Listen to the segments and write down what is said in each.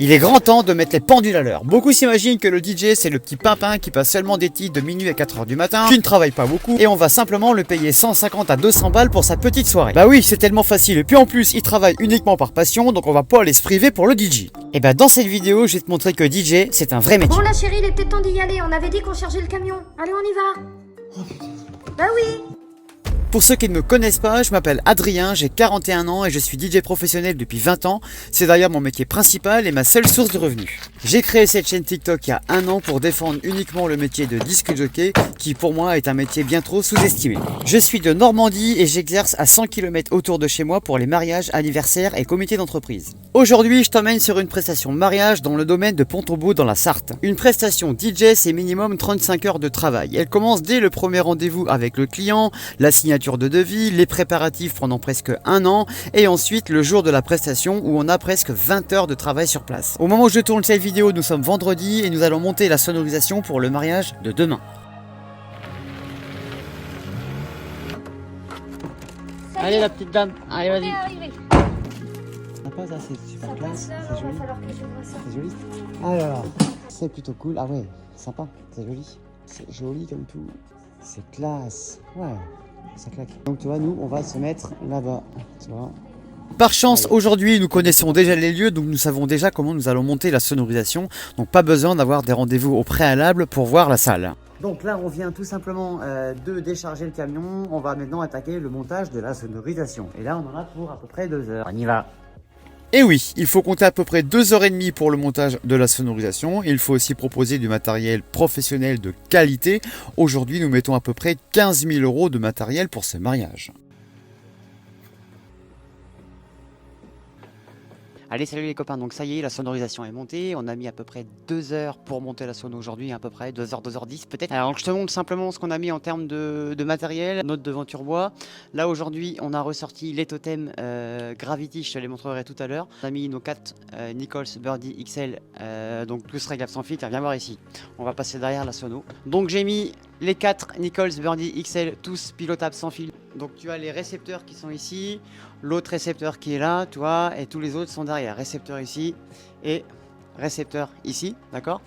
Il est grand temps de mettre les pendules à l'heure. Beaucoup s'imaginent que le DJ c'est le petit pimpin qui passe seulement des titres de minuit à 4h du matin, qui ne travaille pas beaucoup, et on va simplement le payer 150 à 200 balles pour sa petite soirée. Bah oui, c'est tellement facile, et puis en plus il travaille uniquement par passion, donc on va pas aller se priver pour le DJ. Et bah dans cette vidéo, je vais te montrer que DJ c'est un vrai métier. Bon là chérie, il est peut-être temps d'y aller, on avait dit qu'on chargeait le camion. Allez, on y va. Bah oui. Pour ceux qui ne me connaissent pas, je m'appelle Adrien, j'ai 41 ans et je suis DJ professionnel depuis 20 ans. C'est d'ailleurs mon métier principal et ma seule source de revenus. J'ai créé cette chaîne TikTok il y a un an pour défendre uniquement le métier de disc jockey qui pour moi est un métier bien trop sous-estimé. Je suis de Normandie et j'exerce à 100 km autour de chez moi pour les mariages, anniversaires et comités d'entreprise. Aujourd'hui, je t'emmène sur une prestation mariage dans le domaine de Pont-au-Beau dans la Sarthe. Une prestation DJ, c'est minimum 35 heures de travail. Elle commence dès le premier rendez-vous avec le client, la signature de devis, les préparatifs pendant presque un an et ensuite le jour de la prestation où on a presque 20 heures de travail sur place. Au moment où je tourne cette vidéo, nous sommes vendredi et nous allons monter la sonorisation pour le mariage de demain. Allez la petite dame, allez vas-y. Sympa ça, c'est super classe, c'est joli. C'est joli. Alors, c'est plutôt cool. Ah ouais, sympa, c'est joli. C'est joli comme tout. C'est classe. Ouais, ça claque. Donc tu vois, nous, on va se mettre là-bas. Tu vois. Par chance, aujourd'hui, nous connaissons déjà les lieux, donc nous savons déjà comment nous allons monter la sonorisation. Donc pas besoin d'avoir des rendez-vous au préalable pour voir la salle. Donc là, on vient tout simplement de décharger le camion. On va maintenant attaquer le montage de la sonorisation. Et là, on en a pour à peu près 2 heures. On y va. Et oui, il faut compter à peu près 2h30 pour le montage de la sonorisation. Il faut aussi proposer du matériel professionnel de qualité. Aujourd'hui, nous mettons à peu près 15 000 € de matériel pour ce mariage. Allez, salut les copains, donc ça y est, la sonorisation est montée. On a mis à peu près 2 heures pour monter la sono aujourd'hui, à peu près 2 heures, 2h10 peut-être. Alors je te montre simplement ce qu'on a mis en termes de matériel. Notre devanture bois. Là aujourd'hui, on a ressorti les totems Gravity, je te les montrerai tout à l'heure. On a mis nos 4 Nichols Birdie XL, donc tous réglables sans filtre. Viens voir ici, on va passer derrière la sono. Donc j'ai mis les 4 Nichols Birdie XL, tous pilotables sans fil. Donc tu as les récepteurs qui sont ici, l'autre récepteur qui est là, tu vois, et tous les autres sont derrière. Récepteur ici et récepteur ici, d'accord.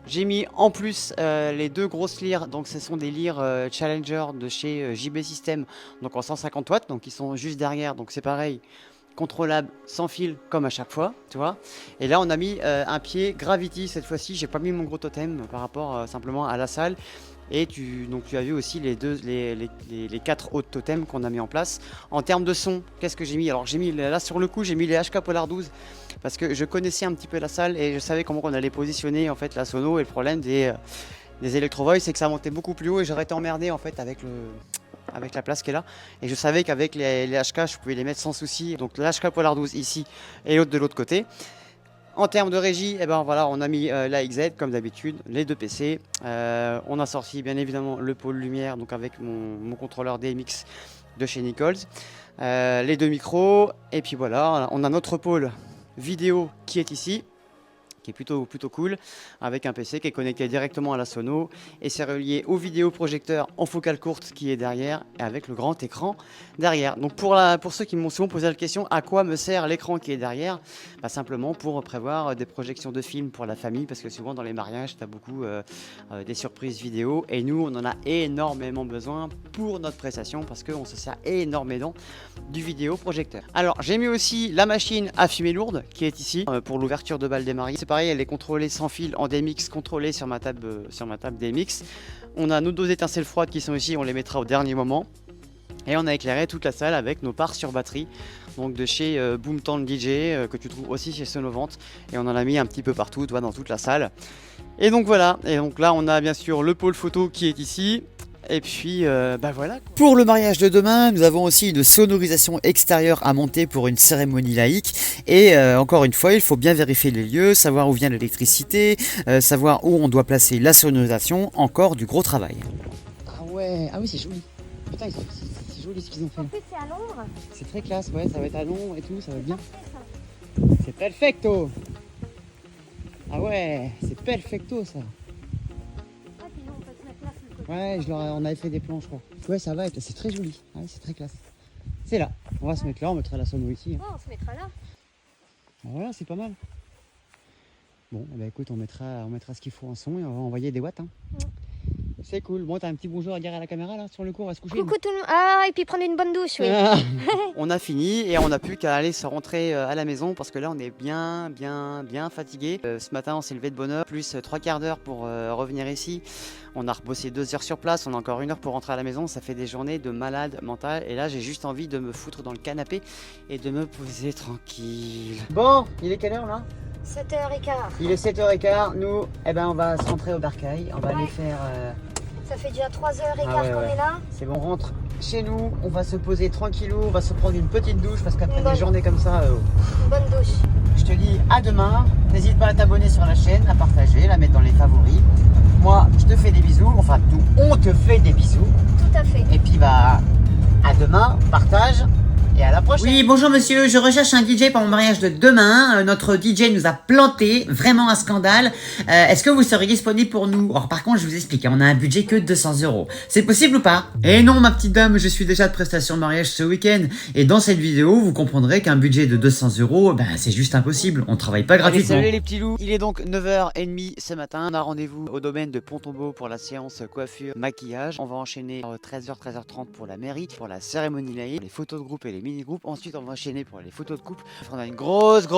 J'ai mis en plus les 2 grosses lyres, donc ce sont des lyres Challenger de chez JB System, donc en 150 watts, donc ils sont juste derrière, donc c'est pareil, contrôlable sans fil comme à chaque fois, tu vois. Et là on a mis un pied Gravity cette fois-ci, j'ai pas mis mon gros totem par rapport simplement à la salle. Et tu as vu aussi les 4 autres totems qu'on a mis en place. En termes de son, qu'est-ce que j'ai mis? Alors j'ai mis là sur le coup, j'ai mis les HK Polar 12 parce que je connaissais un petit peu la salle et je savais comment on allait positionner en fait la sono. Et le problème des Electro Voice, c'est que ça montait beaucoup plus haut et j'aurais été emmerdé en fait avec la place qui est là. Et je savais qu'avec les HK, je pouvais les mettre sans souci. Donc le HK Polar 12 ici et l'autre de l'autre côté. En termes de régie, eh ben voilà, on a mis la XZ comme d'habitude, les 2 PC. On a sorti bien évidemment le pôle lumière, donc avec mon contrôleur DMX de chez Nichols. Les 2 micros, et puis voilà, on a notre pôle vidéo qui est ici, qui est plutôt cool, avec un PC qui est connecté directement à la sono et c'est relié au vidéoprojecteur en focale courte qui est derrière et avec le grand écran derrière. Donc pour ceux qui m'ont souvent posé la question, à quoi me sert l'écran qui est derrière? Bah simplement pour prévoir des projections de films pour la famille, parce que souvent dans les mariages, tu as beaucoup des surprises vidéo et nous on en a énormément besoin pour notre prestation parce qu'on se sert énormément du vidéoprojecteur. Alors j'ai mis aussi la machine à fumée lourde qui est ici pour l'ouverture de balle des mariés. C'est pareil, elle est contrôlée sans fil en DMX, contrôlée sur ma table DMX. On a nos 2 étincelles froides qui sont ici, on les mettra au dernier moment. Et on a éclairé toute la salle avec nos parts sur batterie, donc de chez Boomtown DJ, que tu trouves aussi chez Sonovant. Et on en a mis un petit peu partout, tu vois, dans toute la salle. Et donc voilà, et donc là on a bien sûr le pôle photo qui est ici. Et puis bah voilà. Pour le mariage de demain, nous avons aussi une sonorisation extérieure à monter pour une cérémonie laïque. Et encore une fois, il faut bien vérifier les lieux, savoir où vient l'électricité, savoir où on doit placer la sonorisation. Encore du gros travail. Ah ouais, ah oui c'est joli. Putain, c'est joli ce qu'ils ont fait. En plus c'est à l'ombre. C'est très classe, ouais, ça va être à l'ombre et tout, ça va être bien. C'est perfecto. Ah ouais, c'est perfecto ça. Ouais, on avait fait des plans, je crois. Ouais, ça va être, c'est très joli. Ouais, c'est très classe. C'est là. On va se mettre là, on mettra la sono ici. Oh, on se mettra là. Voilà, c'est pas mal. Bon, eh ben, écoute, on mettra ce qu'il faut en son et on va envoyer des watts. Hein. C'est cool. Bon, t'as un petit bonjour à dire à la caméra là sur le coup, on va se coucher. Coucou tout le monde. Ah, et puis prendre une bonne douche, oui. On a fini et on n'a plus qu'à aller se rentrer à la maison parce que là on est bien fatigué. Ce matin on s'est levé de bonne heure, plus 3/4 d'heure pour revenir ici. On a rebossé 2 heures sur place, on a encore 1 heure pour rentrer à la maison. Ça fait des journées de malade mental et là j'ai juste envie de me foutre dans le canapé et de me poser tranquille. Bon, il est quelle heure là? 7h15. Il est 7h15, nous eh ben, on va se rentrer au bercail, on va aller faire... Ça fait déjà 3h15 qu'on ouais. est là. C'est bon, on rentre chez nous, on va se poser tranquillou, on va se prendre une petite douche parce qu'après Une bonne- des journées comme ça, Une bonne douche. je te dis à demain. N'hésite pas à t'abonner sur la chaîne, à partager, la mettre dans les favoris. Moi, je te fais des bisous, enfin nous, on te fait des bisous. Tout à fait. Et puis bah, à demain, partage. Et à la prochaine. Oui, bonjour monsieur, je recherche un DJ pour mon mariage de demain. Notre DJ nous a planté, vraiment un scandale. Est-ce que vous serez disponible pour nous? Alors par contre, je vous explique, on a un budget que 200 €. C'est possible ou pas? Eh non, ma petite dame, je suis déjà de prestation de mariage ce week-end. Et dans cette vidéo, vous comprendrez qu'un budget de 200 €, ben c'est juste impossible. On travaille pas Allez, gratuitement. salut les petits loups. Il est donc 9h30 ce matin. On a rendez-vous au domaine de Pont-Tombeau pour la séance coiffure, maquillage. On va enchaîner 13h, 13h30 pour la mairie, pour la cérémonie laïque, les photos de groupe et les mini-groupes. Ensuite, on va enchaîner pour les photos de couple. On a une grosse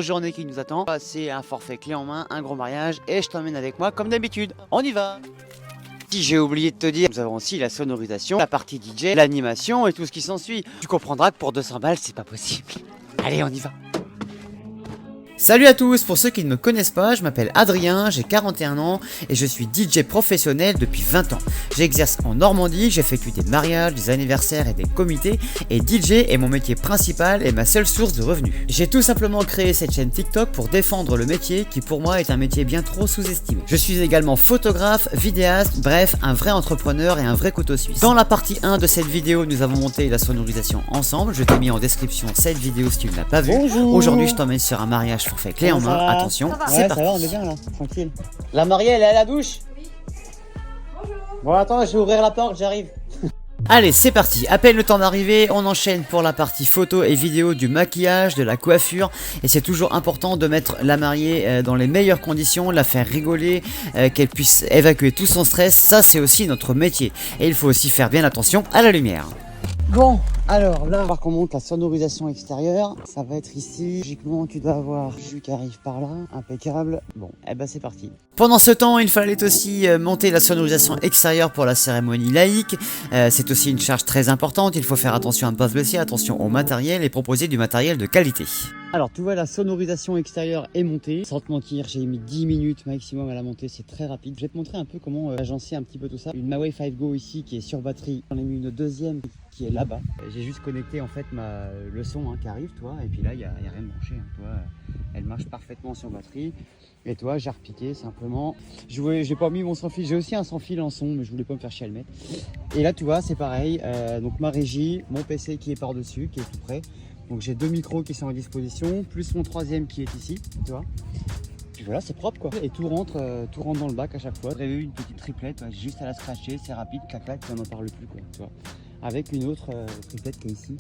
journée qui nous attend. C'est un forfait clé en main, un gros mariage et je t'emmène avec moi comme d'habitude. On y va. Si j'ai oublié de te dire, nous avons aussi la sonorisation, la partie DJ, l'animation et tout ce qui s'ensuit. Tu comprendras que pour 200 balles, c'est pas possible. Allez, on y va. Salut à tous, pour ceux qui ne me connaissent pas, je m'appelle Adrien, j'ai 41 ans et je suis DJ professionnel depuis 20 ans. J'exerce en Normandie, j'effectue des mariages, des anniversaires et des comités et DJ est mon métier principal et ma seule source de revenus. J'ai tout simplement créé cette chaîne TikTok pour défendre le métier qui pour moi est un métier bien trop sous-estimé. Je suis également photographe, vidéaste, bref, un vrai entrepreneur et un vrai couteau suisse. Dans la partie 1 de cette vidéo, nous avons monté la sonorisation ensemble, je t'ai mis en description cette vidéo si tu ne l'as pas vue. Bonjour. Aujourd'hui je t'emmène sur un mariage forfait clé en Comment ça main, va? attention, Ça va. c'est Ouais, parti. ça va, on est bien là, tranquille. La mariée, elle est à la douche? Oui. Bonjour. Bon, attends, je vais ouvrir la porte, j'arrive. Allez, c'est parti. À peine le temps d'arriver, on enchaîne pour la partie photo et vidéo du maquillage, de la coiffure. Et c'est toujours important de mettre la mariée dans les meilleures conditions, la faire rigoler, qu'elle puisse évacuer tout son stress. Ça, c'est aussi notre métier. Et il faut aussi faire bien attention à la lumière. Bon, alors là, on va voir qu'on monte la sonorisation extérieure. Ça va être ici. Logiquement, tu dois avoir Jules qui arrive par là. Impeccable. Bon, eh ben c'est parti. Pendant ce temps, il fallait aussi monter la sonorisation extérieure pour la cérémonie laïque. C'est aussi une charge très importante. Il faut faire attention à ne pas se blesser, attention au matériel et proposer du matériel de qualité. Alors, tu vois, la sonorisation extérieure est montée. Sans te mentir, j'ai mis 10 minutes maximum à la monter. C'est très rapide. Je vais te montrer un peu comment agencer un petit peu tout ça. Une Huawei 5 Go ici qui est sur batterie. J'en ai mis une deuxième qui est là-bas. J'ai juste connecté en fait le son qui arrive, toi. Et puis là, il n'y a rien de branché. Hein, toi, elle marche parfaitement sur batterie. Et toi, j'ai repiqué simplement. J'ai pas mis mon sans fil. J'ai aussi un sans fil en son, mais je voulais pas me faire chier à le mettre. Et là, tu vois, c'est pareil. Donc ma régie, mon PC qui est par-dessus, qui est tout près. Donc j'ai 2 micros qui sont à disposition, plus mon troisième qui est ici, tu vois. Puis voilà, c'est propre quoi. Et tout rentre dans le bac à chaque fois. J'ai eu une petite triplette, juste à la scratcher, c'est rapide, clac clac, on n'en parle plus quoi, tu vois. Avec une autre triplette qui est ici,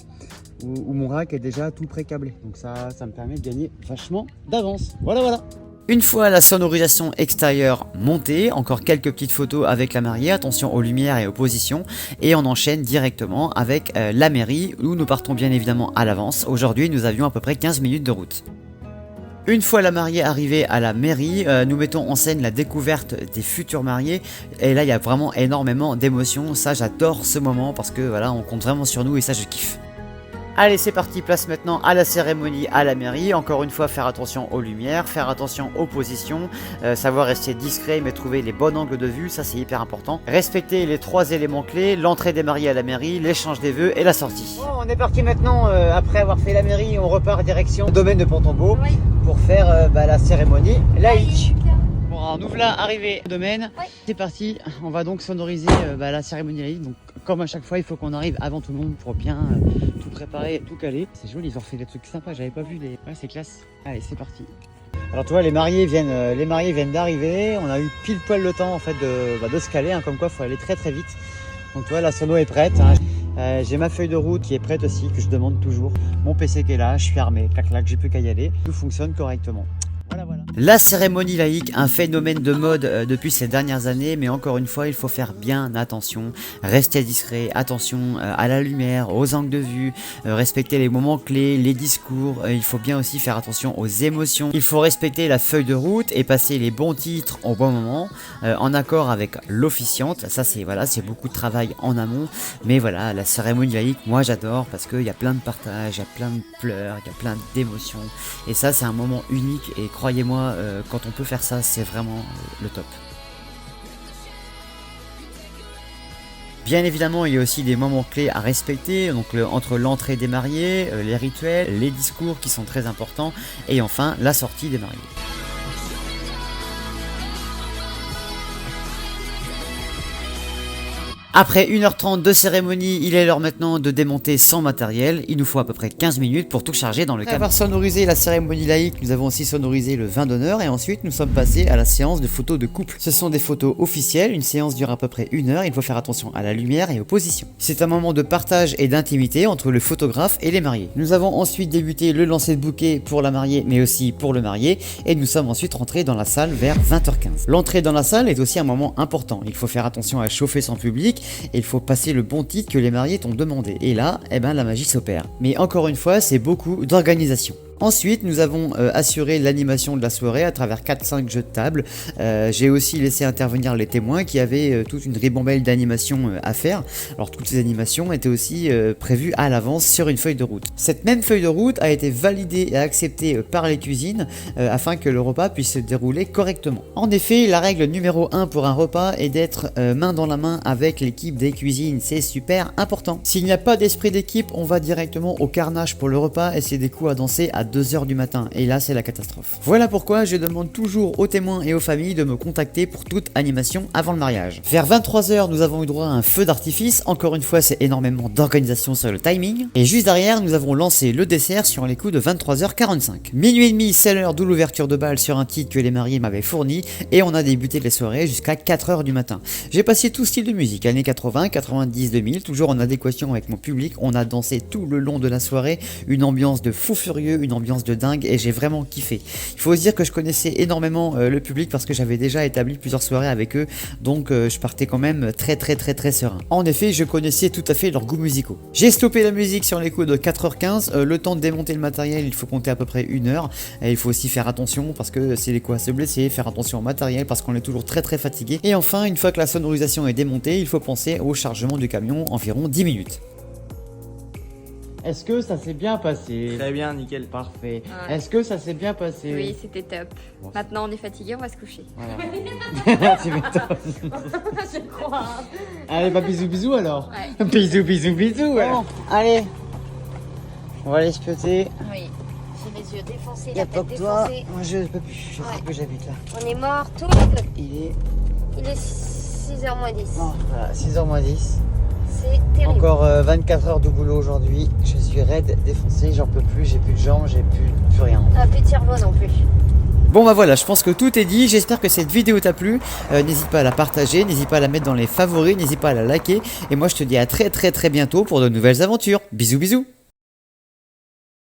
où mon rack est déjà tout pré-câblé. Donc ça me permet de gagner vachement d'avance. Voilà. Une fois la sonorisation extérieure montée, encore quelques petites photos avec la mariée, attention aux lumières et aux positions, et on enchaîne directement avec la mairie où nous partons bien évidemment à l'avance. Aujourd'hui nous avions à peu près 15 minutes de route. Une fois la mariée arrivée à la mairie, nous mettons en scène la découverte des futurs mariés et là il y a vraiment énormément d'émotions. Ça j'adore ce moment parce que voilà, on compte vraiment sur nous et ça je kiffe. Allez, c'est parti, place maintenant à la cérémonie à la mairie. Encore une fois, faire attention aux lumières, faire attention aux positions, savoir rester discret mais trouver les bons angles de vue, ça c'est hyper important. Respecter les 3 éléments clés, l'entrée des mariés à la mairie, l'échange des vœux et la sortie. Bon, on est parti maintenant, après avoir fait la mairie, on repart direction le domaine de Pont-Tombeau Oui. pour faire la cérémonie laïque. Bon, alors, nous voilà arrivés au domaine. Oui. C'est parti, on va donc sonoriser la cérémonie laïque. Donc, comme à chaque fois, il faut qu'on arrive avant tout le monde pour bien tout préparer, tout caler. C'est joli, ils ont fait des trucs sympas, j'avais pas vu les... Ouais, c'est classe. Allez, c'est parti. Alors, tu vois, les mariés viennent d'arriver. On a eu pile poil le temps en fait de se caler, hein, comme quoi il faut aller très très vite. Donc, tu vois, la sono est prête. Hein. J'ai ma feuille de route qui est prête aussi, que je demande toujours. Mon PC qui est là, je suis armé, clac clac, j'ai plus qu'à y aller. Tout fonctionne correctement. La cérémonie laïque, un phénomène de mode depuis ces dernières années, mais encore une fois, il faut faire bien attention, rester discret, attention à la lumière, aux angles de vue, respecter les moments clés, les discours, il faut bien aussi faire attention aux émotions, il faut respecter la feuille de route et passer les bons titres au bon moment, en accord avec l'officiante. Ça c'est voilà, c'est beaucoup de travail en amont, mais voilà, la cérémonie laïque, moi j'adore parce qu'il y a plein de partage, il y a plein de pleurs, il y a plein d'émotions, et ça c'est un moment unique, et croyez-moi, quand on peut faire ça, c'est vraiment le top. Bien évidemment, il y a aussi des moments clés à respecter, donc entre l'entrée des mariés, les rituels, les discours qui sont très importants, et enfin la sortie des mariés. Après 1h30 de cérémonie, il est l'heure maintenant de démonter son matériel. Il nous faut à peu près 15 minutes pour tout charger dans le camion. Après avoir sonorisé la cérémonie laïque, nous avons aussi sonorisé le vin d'honneur et ensuite nous sommes passés à la séance de photos de couple. Ce sont des photos officielles, une séance dure à peu près 1 heure, il faut faire attention à la lumière et aux positions. C'est un moment de partage et d'intimité entre le photographe et les mariés. Nous avons ensuite débuté le lancer de bouquet pour la mariée mais aussi pour le marié, et nous sommes ensuite rentrés dans la salle vers 20h15. L'entrée dans la salle est aussi un moment important, il faut faire attention à chauffer son public, et il faut passer le bon titre que les mariés t'ont demandé. Et là, la magie s'opère. Mais encore une fois, c'est beaucoup d'organisation. Ensuite, nous avons assuré l'animation de la soirée à travers 4-5 jeux de table. J'ai aussi laissé intervenir les témoins qui avaient toute une ribambelle d'animations à faire. Alors toutes ces animations étaient aussi prévues à l'avance sur une feuille de route. Cette même feuille de route a été validée et acceptée par les cuisines afin que le repas puisse se dérouler correctement. En effet, la règle numéro 1 pour un repas est d'être main dans la main avec l'équipe des cuisines. C'est super important. S'il n'y a pas d'esprit d'équipe, on va directement au carnage pour le repas et c'est des coups à danser à 2h du matin, et là c'est la catastrophe. Voilà pourquoi je demande toujours aux témoins et aux familles de me contacter pour toute animation avant le mariage. Vers 23h, nous avons eu droit à un feu d'artifice, encore une fois c'est énormément d'organisation sur le timing, et juste derrière nous avons lancé le dessert sur les coups de 23h45. Minuit et demi, c'est l'heure d'où l'ouverture de bal sur un titre que les mariés m'avaient fourni, et on a débuté les soirées jusqu'à 4h du matin. J'ai passé tout style de musique, années 80, 90, 2000, toujours en adéquation avec mon public, on a dansé tout le long de la soirée, une ambiance de fou furieux, une ambiance de dingue, et j'ai vraiment kiffé. Il faut se dire que je connaissais énormément le public parce que j'avais déjà établi plusieurs soirées avec eux, donc je partais quand même très serein. En effet, je connaissais tout à fait leurs goûts musicaux. J'ai stoppé la musique sur les coups de 4h15, le temps de démonter le matériel, il faut compter à peu près 1 heure, et il faut aussi faire attention parce que c'est les coups à se blesser, faire attention au matériel parce qu'on est toujours très fatigué, et enfin une fois que la sonorisation est démontée, il faut penser au chargement du camion, environ 10 minutes. Est-ce que ça s'est bien passé? Très bien, nickel. Parfait. Ouais. Est-ce que ça s'est bien passé? Oui, c'était top. Bon, Maintenant, on est fatigué, on va se coucher. Voilà. Tu m'étonnes. Je crois. Allez, bah bisous alors. Ouais. Bisous. Bon, allez. On va aller se pioter. Oui. J'ai les yeux défoncés, Y'a la pas tête que toi. défoncée. Moi je peux plus. Je crois Ouais. que j'habite là. On est morts tous les deux. Il est. Il est 6h moins 10. Oh, voilà, 6h moins 10. C'est terrible. Encore 24 heures de boulot aujourd'hui. Je suis raide, défoncé, j'en peux plus, j'ai plus de jambes, j'ai plus rien. Ah, plus de cerveau non plus. Bon bah voilà, je pense que tout est dit, j'espère que cette vidéo t'a plu, n'hésite pas à la partager, n'hésite pas à la mettre dans les favoris, n'hésite pas à la liker, et moi je te dis à très bientôt pour de nouvelles aventures. Bisous.